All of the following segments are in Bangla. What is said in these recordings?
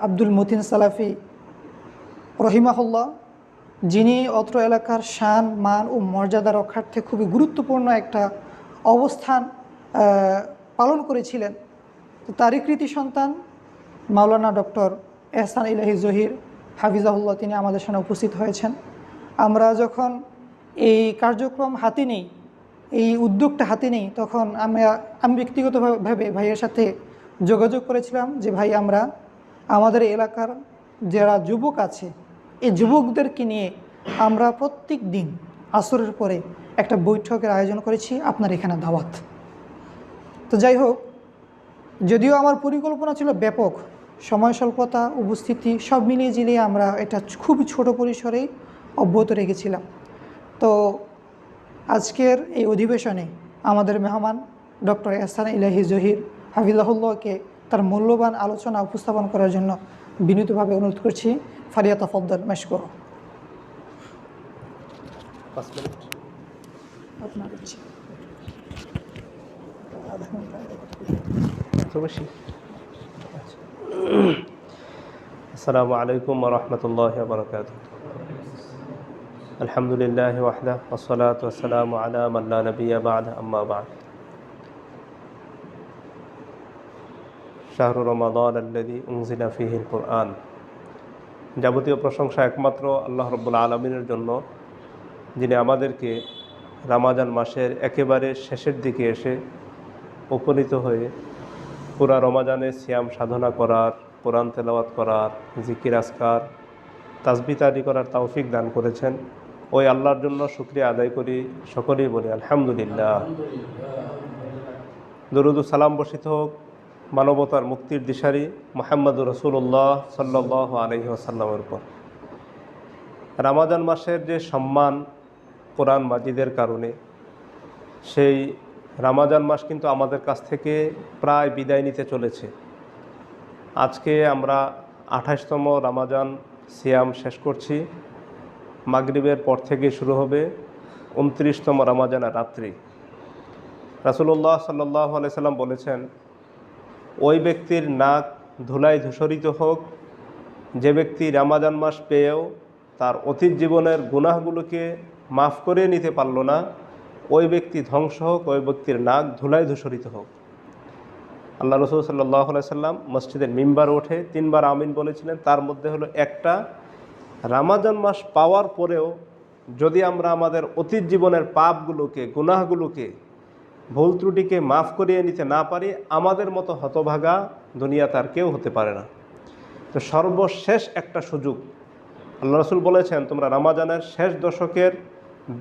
আব্দুল মতিন সালাফি রহিমাহুল্লাহ, যিনি অত্র এলাকার শান, মান ও মর্যাদা রক্ষার্থে খুবই গুরুত্বপূর্ণ একটা অবস্থান পালন করেছিলেন। তো তারই কৃতি সন্তান মাওলানা ডক্টর এহসান ইলাহি জহির হাফিজাহুল্লাহ, তিনি আমাদের সামনে উপস্থিত হয়েছেন। আমরা যখন এই কার্যক্রম হাতে নিই, এই উদ্যোগটা হাতে নিই, তখন আমি ব্যক্তিগতভাবে ভাইয়ের সাথে যোগাযোগ করেছিলাম যে ভাই, আমরা আমাদের এলাকার যারা যুবক আছে, এই যুবকদেরকে নিয়ে আমরা প্রত্যেক দিন আসরের পরে একটা বৈঠকের আয়োজন করেছি, আপনার এখানে দাওয়াত। তো যাই হোক, যদিও আমার পরিকল্পনা ছিল ব্যাপক, সময় স্বল্পতা, উপস্থিতি সব মিলিয়ে জিলিয়ে আমরা এটা খুবই ছোট পরিসরেই অব্যাহত রেখেছিলাম। তো আজকের এই অধিবেশনে আমাদের মেহমান ডক্টর এহসান ইলাহি জহির হাফিজাহুল্লাহকে তার মূল্যবান আলোচনা উপস্থাপন করার জন্য বিনীতভাবে অনুরোধ করছি। ফারিয়া তাফাদ্দাল মাশকুর। আপনার ইচ্ছে। আসসালামু আলাইকুম ওয়া রাহমাতুল্লাহি ওয়া বারাকাতুহু। আলহামদুলিল্লাহি ওয়াহদাহু ওয়াসসালাতু ওয়াসসালামু আলা মান লা নাবিয়্যা বা'দা, আম্মা বা'দ। শাহরু রমাদান আল্লাযী উনজিলা ফীহিল কুরআন। যাবতীয় প্রশংসা একমাত্র আল্লাহ রাব্বুল আলামিনের জন্য, যিনি আমাদেরকে রমাদান মাসের একেবারে শেষের দিকে এসে উপনীত হয়ে পুরা রমাদানে সিয়াম সাধনা করার, কোরআন তেলাওয়াত করার, জিকির আজকার, তাসবিহ তাহলিল করার তৌফিক দান করেছেন। ওই আল্লাহর জন্য শুকরিয়া আদায় করি, সকলেই বলি আলহামদুলিল্লাহ। দরুদ ও সালাম বর্ষিত হোক মানবতার মুক্তির দিশারি মুহাম্মদুর রাসূলুল্লাহ সাল্লাল্লাহু আলাইহি ওয়াসাল্লামের উপর। রমাদান মাসের যে সম্মান কোরআন মাজিদের কারণে, সেই রমাদান মাস কিন্তু আমাদের কাছ থেকে প্রায় বিদায় নিতে চলেছে। আজকে আমরা 28তম রমাদান সিয়াম শেষ করছি। মাগরিবের পর থেকে শুরু হবে 29তম রমাদানের রাত্রি। রাসূলুল্লাহ সাল্লাল্লাহু আলাইহি সাল্লাম বলেছেন, ওই ব্যক্তির নাক ধুলায় ধূসরিত হোক যে ব্যক্তি রমাদান মাস পেয়েও তার অতীত জীবনের গুনাহগুলোকে মাফ করে নিতে পারল না, ওই ব্যক্তি ধ্বংস হোক, ওই ব্যক্তির নাক ধুলায় ধূসরিত হোক। আল্লাহ রাসূল সাল্লাল্লাহু আলাইহি সাল্লাম মসজিদের মিম্বার ওঠে 3 বার আমিন বলেছিলেন। তার মধ্যে হলো একটা, রমাদান মাস পাওয়ার পরেও যদি আমরা আমাদের অতীত জীবনের পাপগুলোকে, গুনাহগুলোকে, ভুল ত্রুটিকে মাফ করিয়ে নিতে না পারি, আমাদের মতো হতভাগা দুনিয়াতে আর কেউ হতে পারে না। তো সর্বশেষ একটা সুযোগ আল্লাহ রাসূল বলেছেন, তোমরা রমাদানের শেষ দশকের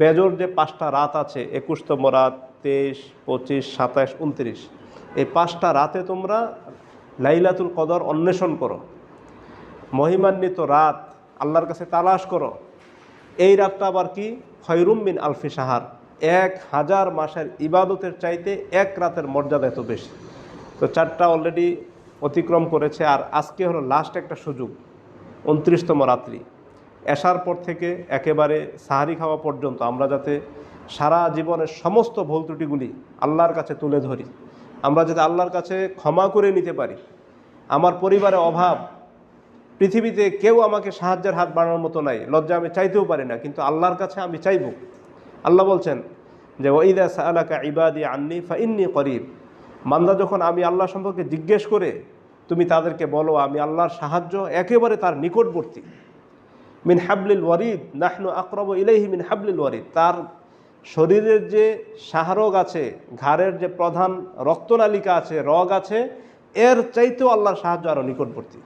বেজোর যে 5টা রাত আছে, 21তম রাত, 23, 25, 27, 29, এই 5টা রাতে তোমরা লাইলাতুল কদর অন্বেষণ করো, মহিমান্বিত রাত আল্লাহর কাছে তালাশ করো। এই রাতটা আবার কি, খয়রুম মিন আলফি শাহর, 1000 মাসের ইবাদতের চাইতে এক রাতের মর্যাদা এত বেশি। তো 4টা অলরেডি অতিক্রম করেছে, আর আজকে হলো লাস্ট একটা সুযোগ, 29তম রাত্রি। এশার পর থেকে একেবারে সাহারি খাওয়া পর্যন্ত আমরা যাতে সারা জীবনের সমস্ত ভুল ত্রুটিগুলি আল্লাহর কাছে তুলে ধরি, আমরা যাতে আল্লাহর কাছে ক্ষমা করে নিতে পারি। আমার পরিবারে অভাব, পৃথিবীতে কেউ আমাকে সাহায্যের হাত বাড়ানোর মতো নাই, লজ্জা আমি চাইতেও পারি না, কিন্তু আল্লাহর কাছে আমি চাইব। আল্লাহ বলছেন যে ওয়াইদা সাআলাকা ইবাদি আন্নী ফাইন্নী করিব, বান্দা যখন আমি আল্লাহ সম্পর্কে জিজ্ঞেস করে, তুমি তাদেরকে বলো আমি আল্লাহর সাহায্য একেবারে তার নিকটবর্তী। মিন হাবলিল ওয়ারিদ নাহনু আকরাবু ইলাইহি মিন হাবলিল ওয়ারিদ, তার শরীরের যে শাহরগ আছে, ঘাড়ের যে প্রধান রক্তনালিকা আছে, রগ আছে, এর চাইতেও আল্লাহর সাহায্য আরও নিকটবর্তী।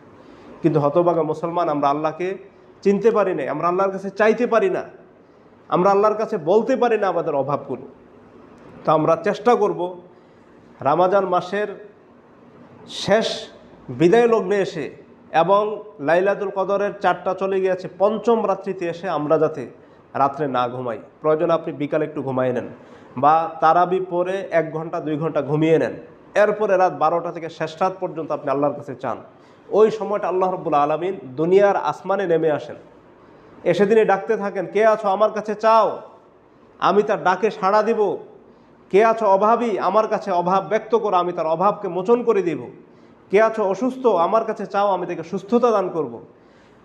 কিন্তু হতভাগা মুসলমান, আমরা আল্লাহকে চিনতে পারি না, আমরা আল্লাহর কাছে চাইতে পারি না, আমরা আল্লাহর কাছে বলতে পারি না আমাদের অভাবগুলো। তো আমরা চেষ্টা করব রমাদান মাসের শেষ বিদায় লগ্নে এসে এবং লাইলাতুল কদরের 4টা চলে গিয়েছে, 5ম রাত্রিতে এসে আমরা যাতে রাত্রে না ঘুমাই। প্রয়োজন আপনি বিকালে একটু ঘুমাই নেন, বা তারাবি পরে 1 ঘন্টা 2 ঘন্টা ঘুমিয়ে নেন, এরপরে রাত 12টা থেকে শেষ রাত পর্যন্ত আপনি আল্লাহর কাছে চান। ওই সময়টা আল্লাহ রাব্বুল আলামিন দুনিয়ার আসমানে নেমে আসেন, এসে দিনে ডাকতে থাকেন, কে আছো আমার কাছে চাও, আমি তার ডাকে সাড়া দিব। কে আছো অভাবী, আমার কাছে অভাব ব্যক্ত করো, আমি তার অভাবকে মোচন করে দিব। কে আছো অসুস্থ, আমার কাছে চাও, আমি তাকে সুস্থতা দান করব।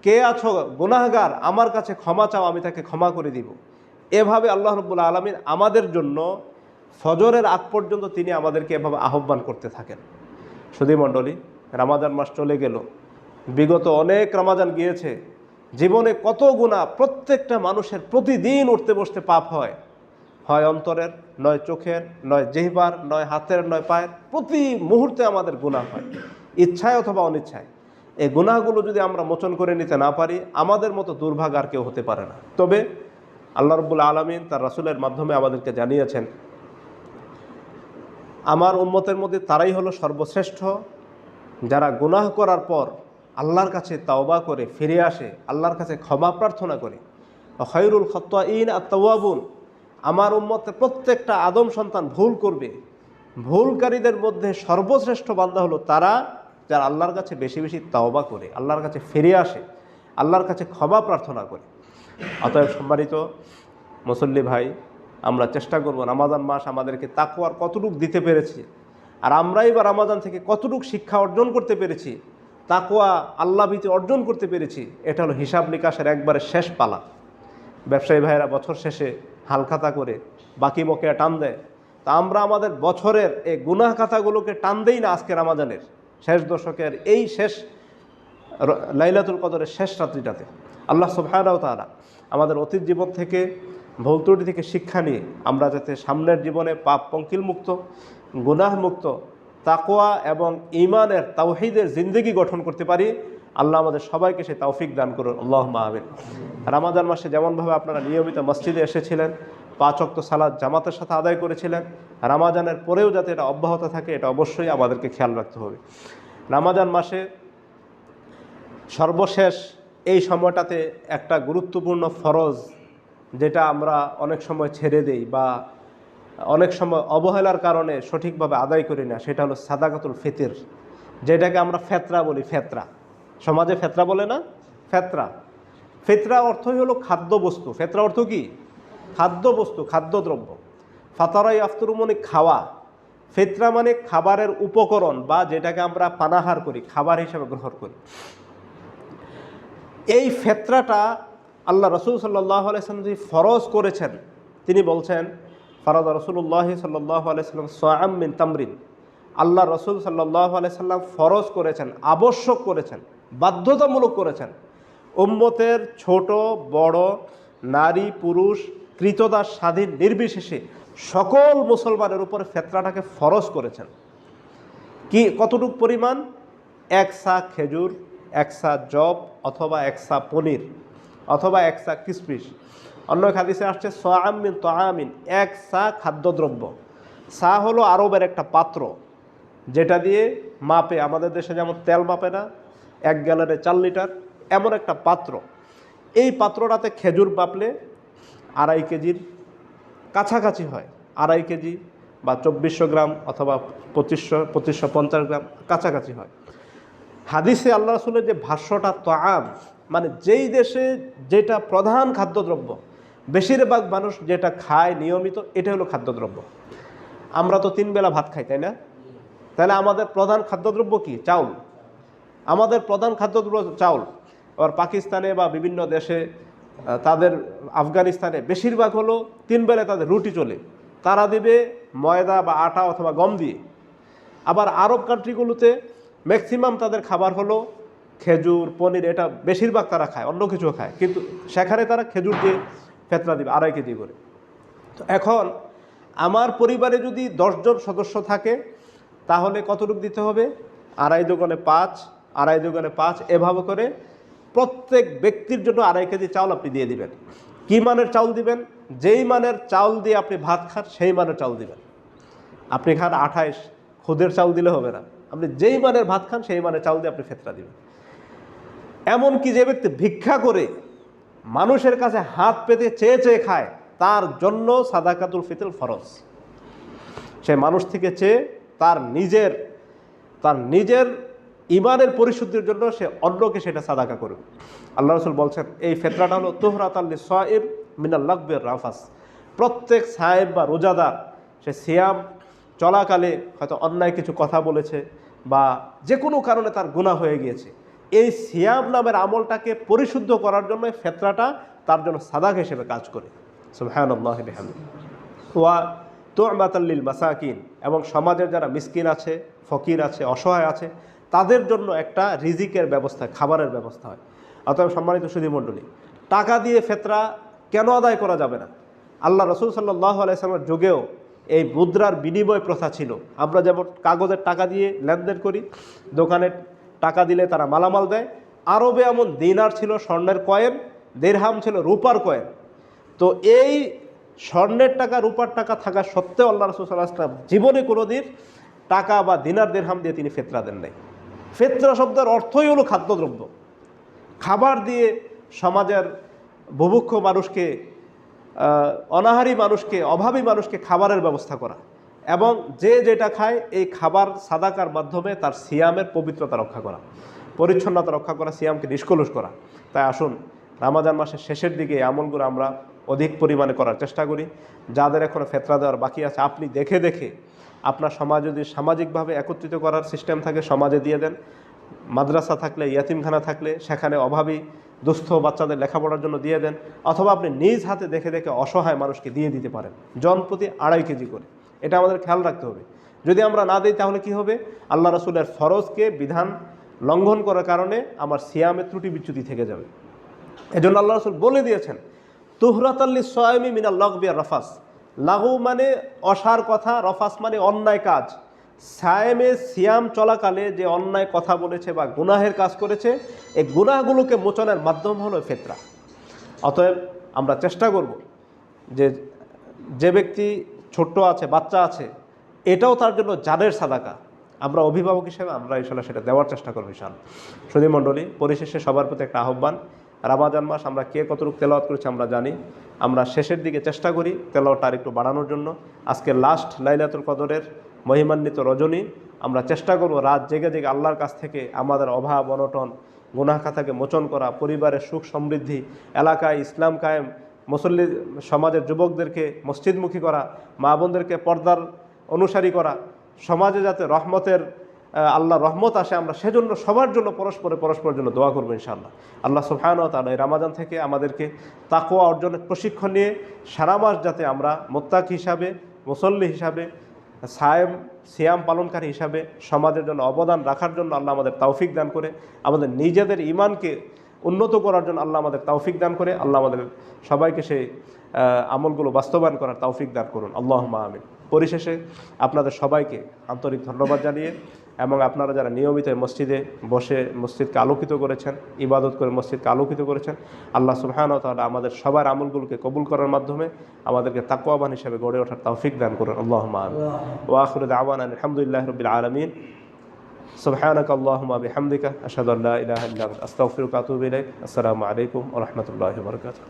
কে আছো গুনাহগার, আমার কাছে ক্ষমা চাও, আমি তাকে ক্ষমা করে দিব। এভাবে আল্লাহ রাব্বুল আলামিন আমাদের জন্য ফজরের আগ পর্যন্ত তিনি আমাদেরকে এভাবে আহ্বান করতে থাকেন। সুধী মণ্ডলী, রমাদান মাস চলে গেল, বিগত অনেক রমাদান গিয়েছে, জীবনে কত গুনাহ প্রত্যেকটা মানুষের প্রতিদিন উঠতে বসতে পাপ হয়, হয় অন্তরের, নয় চোখের, নয় জিহ্বার, নয় হাতের, নয় পায়ের, প্রতি মুহূর্তে আমাদের গুনাহ হয়, ইচ্ছায় অথবা অনিচ্ছায়। এই গুনাহগুলো যদি আমরা মোচন করে নিতে না পারি, আমাদের মতো দুর্ভাগ আর কেউ হতে পারে না। তবে আল্লাহ রাব্বুল আলামিন তার রাসূলের মাধ্যমে আমাদেরকে জানিয়েছেন, আমার উম্মতের মধ্যে তারাই হলো সর্বশ্রেষ্ঠ, যারা গুনাহ করার পর আল্লাহর কাছে তাওবা করে ফিরে আসে, আল্লাহর কাছে ক্ষমা প্রার্থনা করে। খায়রুল খাত্তাইন আত-তাওয়াবুন, আমার উম্মতের প্রত্যেকটা আদম সন্তান ভুল করবে, ভুলকারীদের মধ্যে সর্বশ্রেষ্ঠ বান্দা হলো তারা যারা আল্লাহর কাছে বেশি বেশি তাওবা করে, আল্লাহর কাছে ফিরে আসে, আল্লাহর কাছে ক্ষমা প্রার্থনা করে। অতএব সম্মানিত মুসল্লি ভাই, আমরা চেষ্টা করব রমাদান মাস আমাদেরকে তাকওয়ার কতটুকু দিতে পেরেছি, আর আমরাই বা রমাদান থেকে কতটুকু শিক্ষা অর্জন করতে পেরেছি, তাকওয়া আল্লাহ ভীতি অর্জন করতে পেরেছি। এটা হলো হিসাব নিকাশের একবারে শেষ পালা। ব্যবসায়ী ভাইয়েরা বছর শেষে হালখাতা করে বাকি বকেয়া টান দেয়, তা আমরা আমাদের বছরের এই গুনাহ খাতাগুলোকে টান দেই না আজকে রমাদানের শেষ দশকের এই শেষ লাইলাতুল কদরের শেষ রাত্রিটাতে। আল্লাহ সুবহানাহু ওয়া তাআলা আমাদের অতীত জীবন থেকে, ভুল ত্রুটি থেকে শিক্ষা নিয়ে আমরা যাতে সামনের জীবনে পাপ পঙ্কিল মুক্ত, গুনাহ মুক্ত, তাকওয়া এবং ঈমানের তাওহীদের জিন্দেগি গঠন করতে পারি, আল্লাহ আমাদের সবাইকে সেই তৌফিক দান করুন, আল্লাহুম্মা আমিন। রমাদান মাসে যেমনভাবে আপনারা নিয়মিত মসজিদে এসেছিলেন, 5 ওয়াক্ত সালাত জামাতের সাথে আদায় করেছিলেন, রমাদানের পরেও যাতে এটা অব্যাহত থাকে, এটা অবশ্যই আমাদেরকে খেয়াল রাখতে হবে। রমাদান মাসে সর্বশেষ এই সময়টাতে একটা গুরুত্বপূর্ণ ফরজ, যেটা আমরা অনেক সময় ছেড়ে দেই বা অনেক সময় অবহেলার কারণে সঠিকভাবে আদায় করি না, সেটা হলো সাদাকাতুল ফিতর, যেটাকে আমরা ফেতরা বলি। ফেতরা সমাজে ফেতরা বলে না, ফেতরা। ফেতরা অর্থই হলো খাদ্যবস্তু। ফেতরা অর্থ কি? খাদ্যবস্তু, খাদ্যদ্রব্য। ফাতারাই আফতরু মানে খাওয়া। ফেতরা মানে খাবারের উপকরণ, বা যেটাকে আমরা পানাহার করি, খাবার হিসেবে গ্রহণ করি। এই ফেতরাটা আল্লাহ রসুল সাল্লাল্লাহু আলাইহি সাল্লাম যে ফরজ করেছেন, তিনি বলছেন, ফারাদা রাসূলুল্লাহ সাল্লাল্লাহু আলাইহি সাল্লাম সাআম মিন তামরিন। আল্লাহ রসুল সাল্লাল্লাহু আলাইহি সাল্লাম ফরজ করেছেন, আবশ্যক করেছেন, বাধ্যতামূলক করেছেন, উম্মতের ছোট বড়, নারী পুরুষ, কৃতদাস স্বাধীন নির্বিশেষে সকল মুসলমানের উপরে ফেতরাটাকে ফরজ করেছেন। কি কতটুকু পরিমাণ? 1 সা খেজুর, 1 সা জব, অথবা 1 সা পনির, অথবা 1 সা কিসমিস। অন্য হাদিসে আসছে সাআম মিন তাআমিন, 1 সা খাদ্যদ্রব্য। সা হলো আরবের একটা পাত্র, যেটা দিয়ে মাপে, আমাদের দেশে যেমন তেল মাপে না 1 গ্যালনে 4 লিটার, এমন একটা পাত্র। এই পাত্রটাতে খেজুর মাপলে 2.5 কেজির কাছাকাছি হয়, 2.5 কেজি বা 2400 গ্রাম, অথবা 2550 গ্রাম কাছাকাছি হয়। হাদিসে আল্লাহ রাসূলের যে ভাষ্যটা তাআম, মানে যেই দেশে যেটা প্রধান খাদ্যদ্রব্য, বেশিরভাগ মানুষ যেটা খায় নিয়মিত, এটা হলো খাদ্যদ্রব্য। আমরা তো 3 বেলা ভাত খাই, তাই না? তাহলে আমাদের প্রধান খাদ্যদ্রব্য কি? চাউল। আমাদের প্রধান খাদ্যদ্রব্য চাউল। আবার পাকিস্তানে বা বিভিন্ন দেশে, তাদের আফগানিস্তানে বেশিরভাগ হলো 3 বেলায় তাদের রুটি চলে, তারা দিবে ময়দা বা আটা অথবা গম দিয়ে। আবার আরব কান্ট্রিগুলোতে ম্যাক্সিমাম তাদের খাবার হলো খেজুর, পনির, এটা বেশিরভাগ তারা খায়, অন্য কিছু খায়, কিন্তু সেখানে তারা খেজুর দিয়ে ফেতরা দিবে 2.5 কেজি করে। তো এখন আমার পরিবারে যদি 10 জন সদস্য থাকে, তাহলে কতটুকু দিতে হবে? 2.5 দুগুণে 5, 2.5 দুগুণে 5, এভাবে করে প্রত্যেক ব্যক্তির জন্য 2.5 কেজি চাউল আপনি দিয়ে দিবেন। কি মানের চাউল দিবেন? যেই মানের চাউল দিয়ে আপনি ভাত খান, সেই মানের চাউল দিবেন। আপনি খান 28, খুদের চাউল দিলে হবে না, আপনি যেই মানের ভাত খান সেই মানের চাউল দিয়ে আপনি ফেতরা দিবেন। এমনকি যে ব্যক্তি ভিক্ষা করে মানুষের কাছে হাত পেতে চেয়ে চেয়ে খায়, তার জন্য সাদাকাতুল ফিতর ফরজ। সে মানুষ থেকে চেয়ে তার নিজের ইমানের পরিশুদ্ধির জন্য সে অন্যকে সেটা সাদাকা করবে। আল্লাহ রাসূল বলছেন, এই ফিতরাটা হলো তুহরাতাল লিসাইম মিনাল লাগবির রাফাস। প্রত্যেক সায়েম বা রোজাদার, সে সিয়াম চলাকালে হয়তো অন্যায় কিছু কথা বলেছে বা যে কোনো কারণে তার গুনাহ হয়ে গিয়েছে, এই সিয়াম নামের আমলটাকে পরিশুদ্ধ করার জন্য ফেতরাটা তার জন্য সাদাক হিসেবে কাজ করে। সুবহানাল্লাহি ওয়া বিহামদিহি। ওয়া তু'মাতাল লিল মাসাকিন, এবং সমাজের যারা মিসকিন আছে, ফকির আছে, অসহায় আছে, তাদের জন্য একটা রিজিকের ব্যবস্থা, খাবারের ব্যবস্থা হয়। অতএব সম্মানিত সুধীমণ্ডলী, টাকা দিয়ে ফেতরা কেন আদায় করা যাবে না? আল্লাহ রসুল সাল্লাল্লাহু আলাইহি সাল্লামের যুগেও এই মুদ্রার বিনিময় প্রথা ছিল। আমরা যেমন কাগজের টাকা দিয়ে লেনদেন করি, দোকানে টাকা দিলে তারা মালামাল দেয়। আরবে এমন দিনার ছিল স্বর্ণের কয়েন, দিরহাম ছিল রূপার কয়েন। তো এই স্বর্ণের টাকা রূপার টাকা থাকা সত্ত্বেও আল্লাহ রাসূল সাল্লাল্লাহু আলাইহি ওয়াসাল্লাম জীবনে কোনোদিন টাকা বা দিনার দিরহাম দিয়ে তিনি ফেতরা দেন নাই। ফেতরা শব্দের অর্থই হলো খাদ্যদ্রব্য। খাবার দিয়ে সমাজের বুভুক্ষ মানুষকে, অনাহারী মানুষকে, অভাবী মানুষকে খাবারের ব্যবস্থা করা, এবং যে যেটা খায় এই খাবার সাদাকার মাধ্যমে তার সিয়ামের পবিত্রতা রক্ষা করা, পরিচ্ছন্নতা রক্ষা করা, সিয়ামকে নিষ্কলুষ করা। তাই আসুন রমাজান মাসের শেষের দিকে এই আমলগুলো আমরা অধিক পরিমাণে করার চেষ্টা করি। যাদের এখনও ফেতরা দেওয়ার বাকি আছে, আপনি দেখে দেখে আপনার সমাজ যদি সামাজিকভাবে একত্রিত করার সিস্টেম থাকে সমাজে দিয়ে দেন। মাদ্রাসা থাকলে, ইয়াতিমখানা থাকলে সেখানে অভাবী দুস্থ বাচ্চাদের লেখাপড়ার জন্য দিয়ে দেন, অথবা আপনি নিজ হাতে দেখে দেখে অসহায় মানুষকে দিয়ে দিতে পারেন, জন প্রতি 2.5 কেজি করে। এটা আমাদের খেয়াল রাখতে হবে। যদি আমরা না দিই তাহলে কি হবে? আল্লাহ রাসূলের ফরজকে বিধান লঙ্ঘন করার কারণে আমার সিয়ামে ত্রুটি বিচ্যুতি থেকে যাবে। এজন্য আল্লাহ রাসূল বলে দিয়েছেন, তুহরাতাল লিস-সায়মি মিনাল লাগবি আর রাফাস। লাগু মানে অসার কথা, রফাস মানে অন্যায় কাজ। সায়েমে সিয়াম চলাকালে যে অন্যায় কথা বলেছে বা গুনাহের কাজ করেছে, এই গুনাহগুলোকে মোচনের মাধ্যম হলো ফেতরা। অতএব আমরা চেষ্টা করব যে যে ব্যক্তি ছোট্ট আছে, বাচ্চা আছে, এটাও তার জন্য জানের সাদাকা। আমরা অভিভাবক হিসেবে আমরা ইনশাআল্লাহ সেটা দেওয়ার চেষ্টা করব ইনশাআল্লাহ। সুধীমণ্ডলী, পরিশেষে সবার প্রতি একটা আহ্বান, রমাজান মাস আমরা কে কতটুকু তেলাওয়াত করেছি আমরা জানি। আমরা শেষের দিকে চেষ্টা করি তেলাওয়াতটা আরেকটু বাড়ানোর জন্য। আজকে লাস্ট লাইলাতুল কদরের মহিমান্বিত রজনী, আমরা চেষ্টা করব রাত জেগে জেগে আল্লাহর কাছ থেকে আমাদের অভাব অনটন, গুনাহ খাতাকে মোচন করা, পরিবারের সুখ সমৃদ্ধি, এলাকায় ইসলাম কায়েম, মুসল্লি সমাজের যুবকদেরকে মসজিদমুখী করা, মা বোনদেরকে পর্দার অনুসারী করা, সমাজে যাতে রহমতের আল্লাহ রহমত আসে, আমরা সেজন্য সবার জন্য পরস্পরের জন্য দোয়া করবো ইনশাআল্লাহ। আল্লাহ সুবহানাহু ওয়া তাআলা এই রমাজান থেকে আমাদেরকে তাকওয়া অর্জনের প্রশিক্ষণ নিয়ে সারা মাস যাতে আমরা মুত্তাকি হিসাবে, মুসল্লি হিসাবে, সিয়াম পালনকারী হিসাবে সমাজের জন্য অবদান রাখার জন্য আল্লাহ আমাদের তৌফিক দান করে, আমাদের নিজেদের ঈমানকে উন্নত করার জন্য আল্লাহ আমাদের তৌফিক দান করে, আল্লাহ আমাদের সবাইকে সেই আমলগুলো বাস্তবায়ন করার তৌফিক দান করুন, আল্লাহুম্মা আমিন। পরিশেষে আপনাদের সবাইকে আন্তরিক ধন্যবাদ জানিয়ে, এবং আপনারা যারা নিয়মিত মসজিদে বসে মসজিদকে আলোকিত করেছেন, ইবাদত করে মসজিদকে আলোকিত করেছেন, আল্লাহ সুবহানাহু ওয়া তাআলা আমাদের সবার আমলগুলোকে কবুল করার মাধ্যমে আমাদেরকে তাকওয়াবান হিসেবে গড়ে ওঠার তৌফিক দান করুন, আল্লাহুম্মা আমিন। ওয়া আখিরু দাওয়ানা আলহামদুলিল্লাহি রাব্বিল আলামিন। সুবহানাকা আল্লাহুম্মা বিহামদিকা আশহাদু আল্লা ইলাহা ইল্লা আনতা আস্তাগফিরুকা ওয়া আতুবু ইলাইক। আসসালামু আলাইকুম ওয়া রাহমাতুল্লাহি ওয়া বারাকাতুহু।